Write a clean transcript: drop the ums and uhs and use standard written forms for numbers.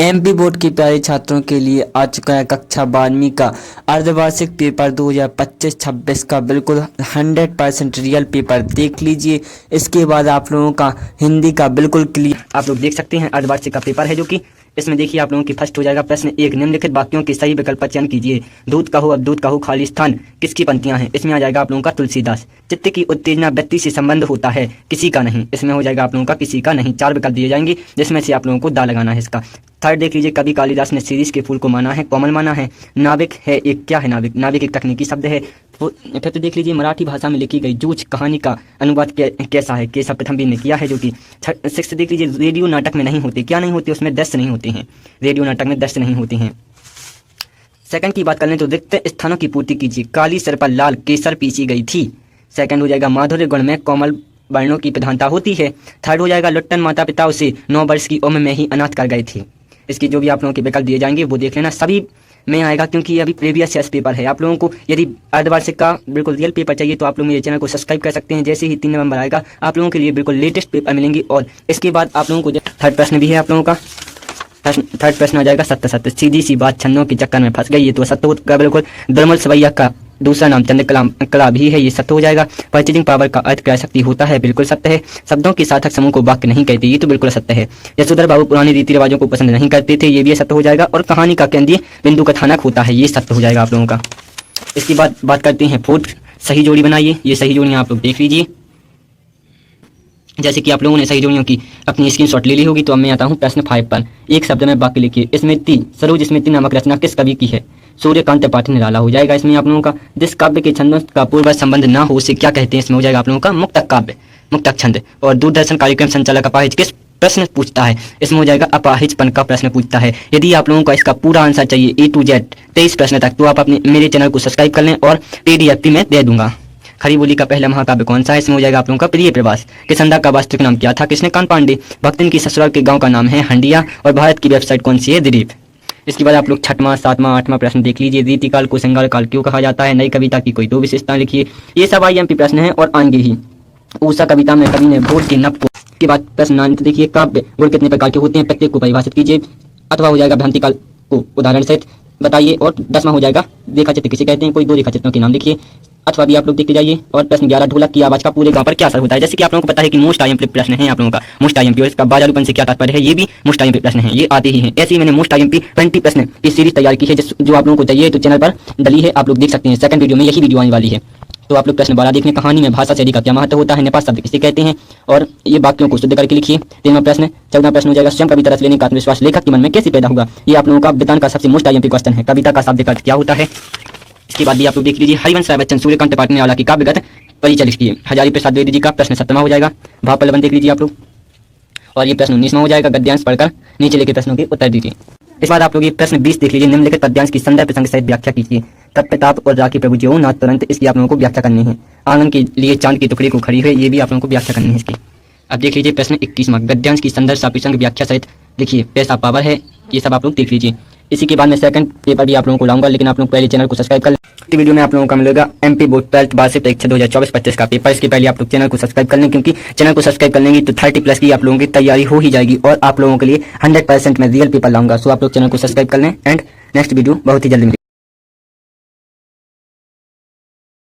MP board के प्यारे छात्रों के लिए आ चुका है कक्षा 12वीं का अर्धवार्षिक पेपर 2025-26 का बिल्कुल 100% रियल पेपर देख लीजिए। इसके बाद आप लोगों का हिंदी का बिल्कुल क्लियर आप लोग देख सकते हैं। अर्धवार्षिक का पेपर है जो कि इसमें देखिए आप लोगों की फर्स्ट हो जाएगा प्रश्न 1, निम्नलिखित वाक्यों के सही विकल्प का चयन कीजिए। दूध का हो अब दूध का हो खाली स्थान किसकी पंक्तियां हैं? इसमें आ जाएगा आप लोगों का तुलसीदास। चित्त की उत्तेजना व्यक्ति से संबंध होता है, किसी का नहीं। इसमें हो जाएगा आप लोगों का किसी का नहीं। 4 विकल्प दिए जाएंगे जिसमें से आप लोगों को दा लगाना है इसका। थर्ड देख लीजिए, कवि कालिदास ने शिरीष के फूल को माना है, कोमल माना है। नाविक है एक, क्या है नाविक? नाविक एक तकनीकी शब्द है। फिर तो देख लीजिए, मराठी भाषा में लिखी गई जूझ कहानी का अनुवाद कैसा है? केशव प्रथमवीर ने किया है जो कि। 6 देख लीजिए, रेडियो नाटक में नहीं होते, क्या नहीं होते? उसमें दृश्य नहीं होते हैं। रेडियो नाटक में दृश्य नहीं होते हैं। सेकंड की बात कर लें तो रिक्त स्थानों की पूर्ति कीजिए। काली सर पर लाल केसर पीसी गई थी। सेकंड हो जाएगा, माधुर्य गुण में कोमल वर्णों की प्रधानता होती है। थर्ड हो जाएगा, लुट्टन माता पिता उसे 9 वर्ष की उम्र में ही अनाथ कर गए थे। इसकी जो भी आप लोगों के विकल्प दिए जाएंगे वो देख लेना, सभी में आएगा क्योंकि अभी प्रीवियस ईयर पेपर है। आप लोगों को यदि अर्धवार्षिक का बिल्कुल रियल पेपर चाहिए तो आप लोग मेरे चैनल को सब्सक्राइब कर सकते हैं। जैसे ही 3 नवंबर आएगा आप लोगों के लिए बिल्कुल लेटेस्ट पेपर मिलेंगे। और इसके बाद आप लोगों को थर्ड प्रश्न भी है आप लोगों का। थर्ड प्रश्न आ जाएगा सत्य सत्य। सीधी सी बात छन्नों के चक्कर में फंस गई, ये तो सत्य होगा बिल्कुल। दुर्मल सवैया का दूसरा नाम चंद्रकला भी है, ये सत्य हो जाएगा। परचेजिंग पावर का अर्थ क्रय शक्ति होता है, बिल्कुल सत्य है। शब्दों के सार्थक समूह को वाक्य नहीं कहते, ये तो बिल्कुल सत्य है। यशोधर बाबू पुराने रीति रिवाजों को पसंद नहीं करते थे, ये भी सत्य हो जाएगा। और कहानी का केंद्रीय बिंदु कथानक होता है, ये सत्य हो जाएगा आप लोगों का। इसके बाद बात करते हैं फोर्थ, सही जोड़ी बनाइए। ये सही जोड़ियां आप लोग देख लीजिए। जैसे कि आप लोगों ने सही जोड़ियों की अपनी स्क्रीनशॉट ले ली होगी, तो अब मैं आता हूँ प्रश्न 5 पर। एक शब्द में वाक्य लिखिए। स्मृति, सरोज स्मृति नामक रचना किस कवि की है? सूर्यकांत त्रिपाठी निराला हो जाएगा इसमें आप लोगों का। जिस काव्य के छंदों का पूर्व संबंध ना हो उसे क्या कहते हैं? इसमें हो जाएगा आप लोगों का मुक्तक काव्य, मुक्तक छंद। और दूरदर्शन कार्यक्रम संचालक अपाहिज किस प्रश्न पूछता है? इसमें हो जाएगा अपाहिजपन का प्रश्न पूछता है। यदि आप लोगों को इसका पूरा आंसर चाहिए A to Z 23 प्रश्न तक, तो आप अपने मेरे चैनल को सब्सक्राइब कर लें और PDF में दे दूंगा। खरी बोली का पहला महाकाव्य कौन सा है? इसमें हो जाएगा आप लोगों का प्रिय प्रवास। किसंदा का वास्तविक नाम क्या था? कृष्णकांत पांडे। भक्तिन की ससुराल के गांव का नाम है हंडिया। और भारत की वेबसाइट कौन सी है? दिलीप। इसके बाद आप लोग 6वां, 7वां, 8वां प्रश्न देख लीजिए। रीतिकाल को श्रृंगार काल क्यों कहा जाता है? नई कविता की कोई 2 विशेषताएं लिखिए। ये सब IMP प्रश्न है और आएंगे ही। ऊषा कविता में कवि ने भोर के नभ को। के बाद प्रश्न 9 देखिए, काव्य गुण कितने प्रकार के होते हैं? प्रत्येक को परिभाषित कीजिए। अथवा हो जाएगा भ्रांति काल को उदाहरण सहित बताइए। और 10वां हो जाएगा रेखा चित्र किसे कहते हैं? कोई 2 रेखा चित्रों के नाम लिखिए। अथवा भी आप लोग देखते जाइए। और प्रश्न 11, ढोलक की आवाज का पूरे गांव पर क्या असर होता है? जैसे कि आप लोगों को पता है कि मोस्ट IMP प्रश्न है आप लोगों का। मोस्ट IMP और इसका बाजारूपन से क्या तात्पर्य है? ये भी मोस्ट IMP प्रश्न है, ये आते ही हैं। ऐसे ही मैंने मोस्ट IMP 20 प्रश्न की सीरीज तैयार की है, जो आप लोगों को चाहिए तो चैनल पर डली है, आप लोग देख सकते हैं। सेकंड वीडियो में यही वीडियो आने वाली है। तो आप लोग प्रश्न 12 देखने, कहानी में भाषा शैली का क्या महत्व होता है? निपात शब्द किसे कहते हैं? और ये वाक्यों को शुद्ध करके लिखिए। 13वां प्रश्न। 14वां प्रश्न हो जाएगा, स्वयं कविता रच लेने का आत्मविश्वास लेखक के मन में कैसे पैदा हुआ? ये आप लोगों का विज्ञान का सबसे मोस्ट IMP क्वेश्चन है। कविता का शाब्दिक अर्थ क्या होता है? इसके बाद भी आप लोग देख लीजिए, हरिवंश राय बच्चन सूर्यकांत त्रिपाठी निराला की काव्यगत परिचय लिखिए। हजारी प्रसाद द्विवेदी जी का प्रश्न 7वां हो जाएगा। भाव पल्लवन देख लीजिए आप लोग। और ये प्रश्न 19वां हो जाएगा। गद्यांश पढ़कर नीचे लिखे प्रश्नों के उत्तर दीजिए। इस बाद आप लोग ये प्रश्न 20 देख लीजिए। निम्नलिखित पद्यांश की संदर्भ प्रसंग सहित व्याख्या कीजिए। तप प्रताप और राखी प्रभु जीओ नाथ तुरंत, इसकी आप लोगों को व्याख्या करनी है। आंगन के लिए चांद की टुकड़ी को खड़ी हुई, ये भी आप लोगों को व्याख्या करनी है इसकी। अब देख लीजिए प्रश्न 21वां। गद्यांश की संदर्भ साप्रसंग व्याख्या सहित लिखिए। पैसा पावर है, ये सब आप लोग देख लीजिए। इसी के बाद मैं सेकंड पेपर भी आप लोगों को लाऊंगा, लेकिन आप लोग पहले चैनल को सब्सक्राइब कर लें। इस वीडियो में आप लोगों का मिलेगा MP बोर्ड 12th वार्षिक परीक्षा 2024-25 का पेपर। इसके पहले आप लोग चैनल को सब्सक्राइब कर लें, क्योंकि चैनल को सब्सक्राइब कर लेंगे तो 30+ की आप लोगों की तैयारी हो ही जाएगी और आप लोगों के लिए 100% में रियल पेपर लाऊंगा। सो आप लोग चैनल को सब्सक्राइब कर लें एंड नेक्स्ट वीडियो बहुत ही जल्दी